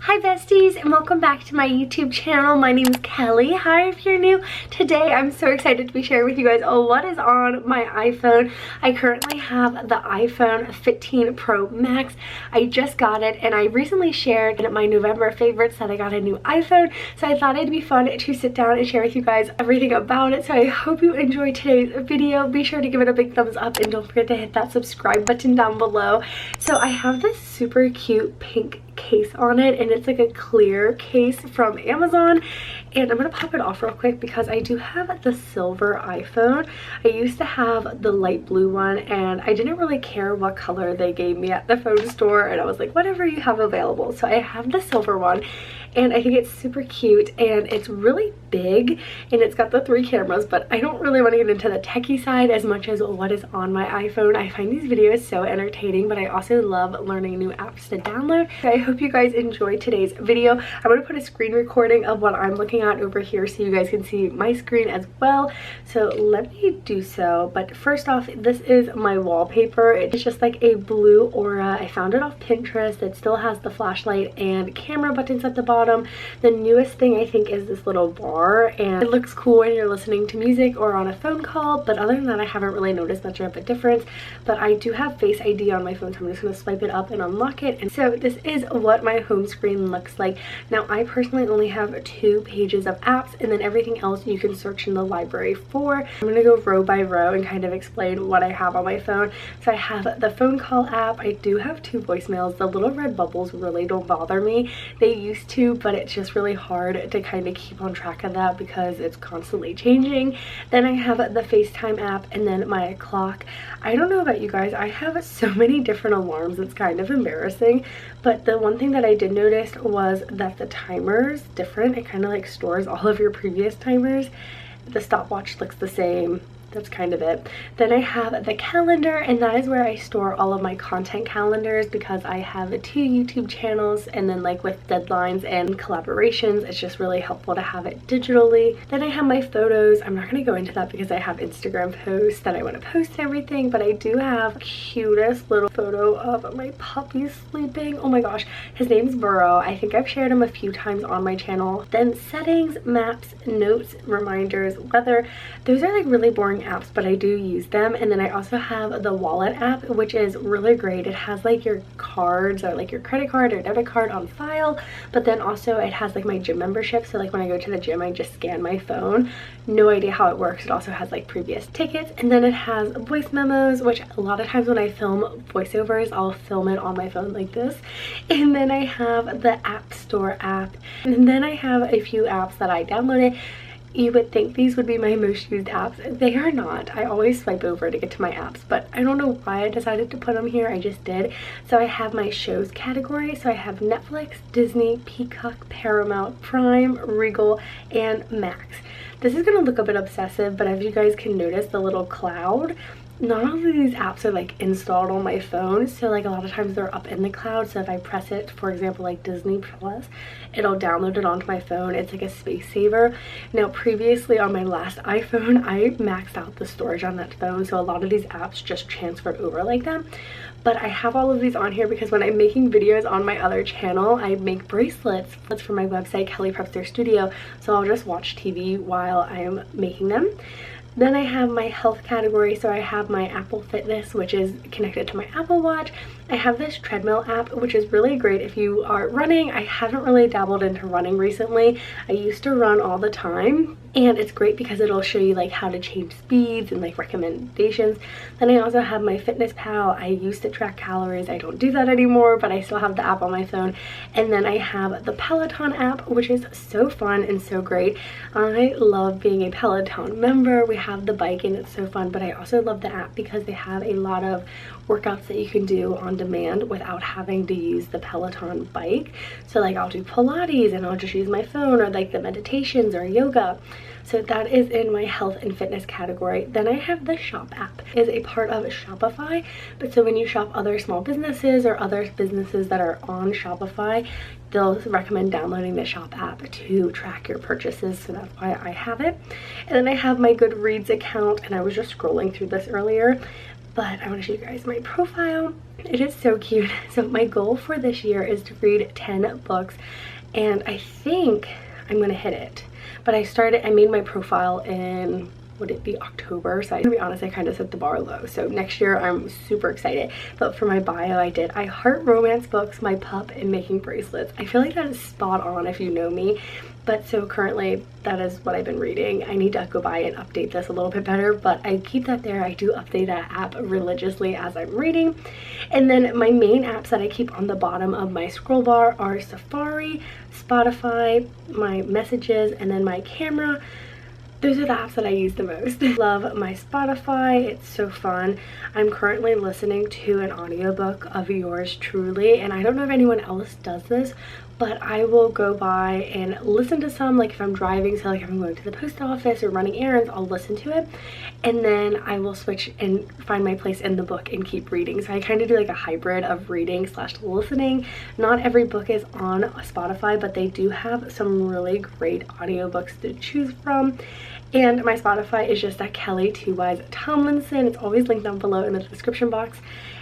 Hi besties, and welcome back to my YouTube channel. My name is Kelly. Hi if you're new. Today I'm so excited to be sharing with you guys what is on my iPhone. I currently have the iPhone 15 Pro Max. I just got it and I recently shared in my November favorites that I got a new iPhone. So I thought it'd be fun to sit down and share with you guys everything about it. So I hope you enjoyed today's video. Be sure to give it a big thumbs up and don't forget to hit that subscribe button down below. So I have this super cute pink case on it and it's like a clear case from Amazon, and I'm gonna pop it off real quick because I do have the silver iPhone. I used to have the light blue one and I didn't really care what color they gave me at the phone store, and I was like, whatever you have available. So I have the silver one and I think it's super cute and it's really big and it's got the 3 cameras, but I don't really want to get into the techie side as much as what is on my iPhone. I find these videos so entertaining, but I also love learning new apps to download. So I hope you guys enjoyed today's video. I'm going to put a screen recording of what I'm looking at over here so you guys can see my screen as well. So let me do so. But first off, this is my wallpaper. It's just like a blue aura. I found it off Pinterest. It still has the flashlight and camera buttons at the bottom. The newest thing I think is this little bar, and it looks cool when you're listening to music or on a phone call, but other than that I haven't really noticed much of a difference. But I do have Face ID on my phone, so I'm just going to swipe it up and unlock it. And so this is what my home screen looks like. Now I personally only have 2 pages of apps, and then everything else you can search in the library for. I'm going to go row by row and kind of explain what I have on my phone. So I have the phone call app. I do have 2 voicemails. The little red bubbles really don't bother me. They used to, but it's just really hard to kind of keep on track of that because it's constantly changing. Then I have the FaceTime app and then my clock. I don't know about you guys, I have so many different alarms, it's kind of embarrassing, but the one thing that I did notice was that the timer's different. It kind of like stores all of your previous timers. The stopwatch looks the same. That's kind of it. Then I have the calendar, and that is where I store all of my content calendars because I have 2 YouTube channels, and then like with deadlines and collaborations it's just really helpful to have it digitally. Then I have my photos. I'm not going to go into that because I have Instagram posts that I want to post and everything, but I do have cutest little photo of my puppy sleeping. Oh my gosh, his name's Virgo. I think I've shared him a few times on my channel. Then settings, maps, notes, reminders, weather. Those are like really boring apps, but I do use them. And then I also have the wallet app, which is really great. It has like your cards or like your credit card or debit card on file, but then also it has like my gym membership, so like when I go to the gym I just scan my phone. No idea how it works. It also has like previous tickets, and then it has voice memos, which a lot of times when I film voiceovers I'll film it on my phone like this. And then I have the App Store app, and then I have a few apps that I downloaded. You would think these would be my most used apps. They are not. I always swipe over to get to my apps, but I don't know why I decided to put them here. I just did. So I have my shows category. So I have Netflix, Disney, Peacock, Paramount, Prime, Regal, and Max. This is going to look a bit obsessive, but as you guys can notice, the little cloud, not all of these apps are like installed on my phone, so like a lot of times they're up in the cloud. So if I press it, for example like Disney Plus, it'll download it onto my phone. It's like a space saver. Now previously on my last iPhone I maxed out the storage on that phone, so a lot of these apps just transferred over like that. But I have all of these on here because when I'm making videos on my other channel I make bracelets. That's for my website kellyprepster studio, so I'll just watch TV while I am making them. Then I have my health category, so I have my Apple Fitness, which is connected to my Apple Watch. I have this treadmill app, which is really great if you are running. I haven't really dabbled into running recently. I used to run all the time, and it's great because it'll show you like how to change speeds and like recommendations. Then I also have my Fitness Pal. I used to track calories. I don't do that anymore, but I still have the app on my phone. And then I have the Peloton app, which is so fun and so great. I love being a Peloton member. We have the bike and it's so fun, but I also love the app because they have a lot of workouts that you can do on demand without having to use the Peloton bike. So like I'll do Pilates and I'll just use my phone, or like the meditations or yoga. So that is in my health and fitness category. Then I have the Shop app. It is a part of Shopify, but so when you shop other small businesses or other businesses that are on Shopify, they'll recommend downloading the Shop app to track your purchases, so that's why I have it. And then I have my Goodreads account, and I was just scrolling through this earlier. but I want to show you guys my profile. It is so cute. So my goal for this year is to read 10 books, and I think I'm gonna hit it. But I made my profile in, would it be October? So to be honest, I kind of set the bar low. So next year I'm super excited. But for my bio, I did I heart romance books, my pup, and making bracelets. I feel like that is spot on if you know me. But so currently that is what I've been reading. I need to go by and update this a little bit better, but I keep that there. I do update that app religiously as I'm reading. And then my main apps that I keep on the bottom of my scroll bar are Safari, Spotify, my messages, and then my camera. Those are the apps that I use the most. Love my Spotify, it's so fun. I'm currently listening to an audiobook of yours truly, and I don't know if anyone else does this, but I will go by and listen to some, like if I'm driving, so like if I'm going to the post office or running errands, I'll listen to it, and then I will switch and find my place in the book and keep reading. So I kind of do like a hybrid of reading / listening. Not every book is on Spotify, but they do have some really great audiobooks to choose from. And my Spotify is just at Kelly Tomlinson. It's always linked down below in the description box.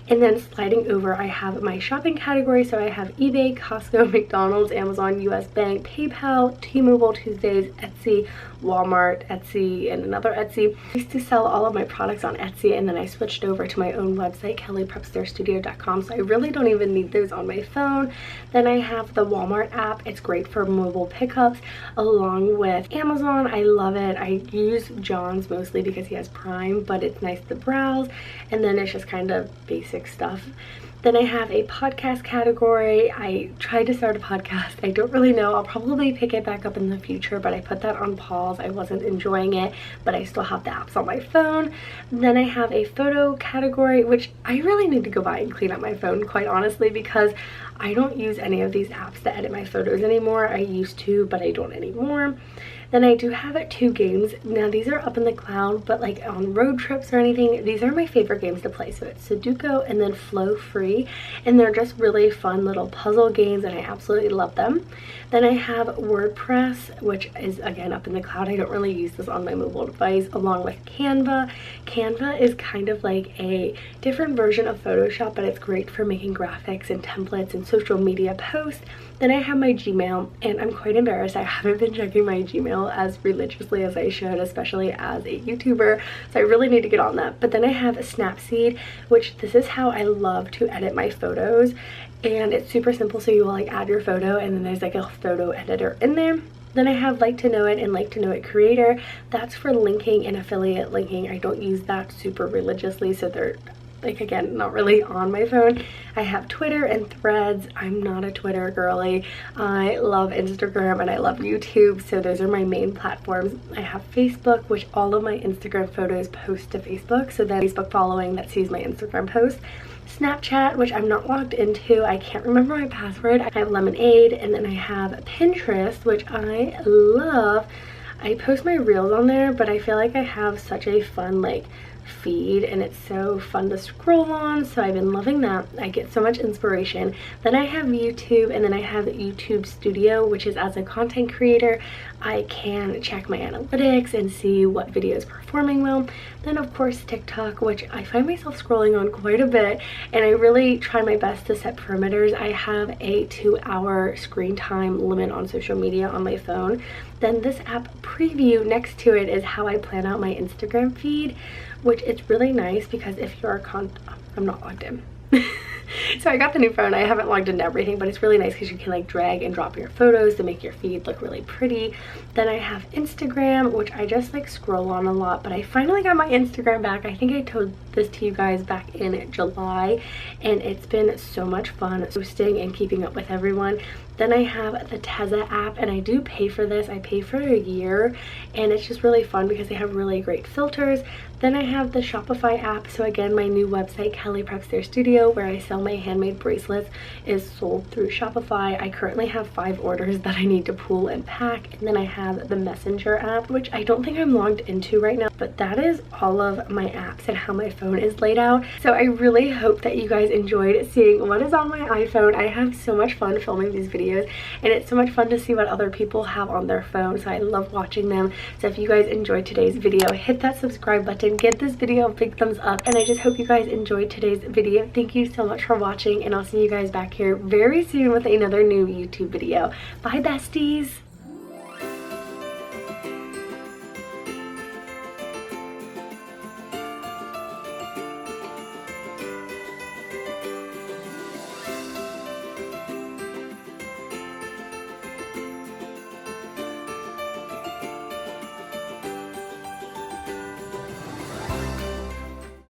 And then sliding over, I have my shopping category. So I have eBay, Costco, McDonald's, Amazon, US Bank, PayPal, T-Mobile, Tuesdays, Etsy, Walmart, Etsy, and another Etsy. I used to sell all of my products on Etsy, and then I switched over to my own website, kellyprepsterstudio.com. So I really don't even need those on my phone. Then I have the Walmart app. It's great for mobile pickups, along with Amazon. I love it. I use John's mostly because he has Prime, but it's nice to browse. And then it's just kind of basic stuff. Then I have a podcast category. I tried to start a podcast. I don't really know. I'll probably pick it back up in the future, but I put that on pause. I wasn't enjoying it, but I still have the apps on my phone. Then I have a photo category, which I really need to go by and clean up my phone, quite honestly, because I don't use any of these apps to edit my photos anymore. I used to, but I don't anymore. Then I do have 2 games. Now these are up in the cloud, but like on road trips or anything, these are my favorite games to play. So it's Sudoku and then Flow Free, and they're just really fun little puzzle games, and I absolutely love them. Then I have WordPress, which is again up in the cloud. I don't really use this on my mobile device, along with Canva. Canva is kind of like a different version of Photoshop, but it's great for making graphics and templates and social media posts. Then I have my Gmail, and I'm quite embarrassed. I haven't been checking my Gmail as religiously as I should, especially as a YouTuber, so I really need to get on that. But then I have Snapseed, which this is how I love to edit my photos, and it's super simple. So you will like add your photo, and then there's like a photo editor in there. Then I have Like to Know It and Like to Know It Creator. That's for linking and affiliate linking. I don't use that super religiously, so they're like, again, not really on my phone. I have Twitter and Threads. I'm not a Twitter girly. I love Instagram and I love YouTube, so those are my main platforms. I have Facebook, which all of my Instagram photos post to Facebook, so then Facebook following that sees my Instagram post. Snapchat, which I'm not logged into. I can't remember my password. I have Lemonade, and then I have Pinterest, which I love. I post my reels on there, but I feel like I have such a fun like feed, and it's so fun to scroll on, so I've been loving that. I get so much inspiration. Then I have YouTube, and then I have YouTube Studio, which is as a content creator, I can check my analytics and see what video is performing well. Then of course TikTok, which I find myself scrolling on quite a bit, and I really try my best to set perimeters. I have a 2-hour screen time limit on social media on my phone. Then this app Preview, next to it is how I plan out my Instagram feed, which it's really nice because if you're I'm not logged in. So I got the new phone. I haven't logged into everything, but it's really nice because you can like drag and drop your photos to make your feed look really pretty. Then I have Instagram, which I just like scroll on a lot, but I finally got my Instagram back. I think I told this to you guys back in July, and it's been so much fun posting and keeping up with everyone. Then I have the Teza app, and I do pay for this. I pay for a year, and it's just really fun because they have really great filters. Then I have the Shopify app. So again, my new website, Kelly Prepster Studio, where I sell my handmade bracelets, is sold through Shopify. I currently have 5 orders that I need to pull and pack. And then I have the Messenger app, which I don't think I'm logged into right now. But that is all of my apps and how my phone is laid out. So I really hope that you guys enjoyed seeing what is on my iPhone. I have so much fun filming these videos, and it's so much fun to see what other people have on their phone, so I love watching them. So if you guys enjoyed today's video, hit that subscribe button, give this video a big thumbs up, and I just hope you guys enjoyed today's video. Thank you so much for watching, and I'll see you guys back here very soon with another new YouTube video. Bye besties!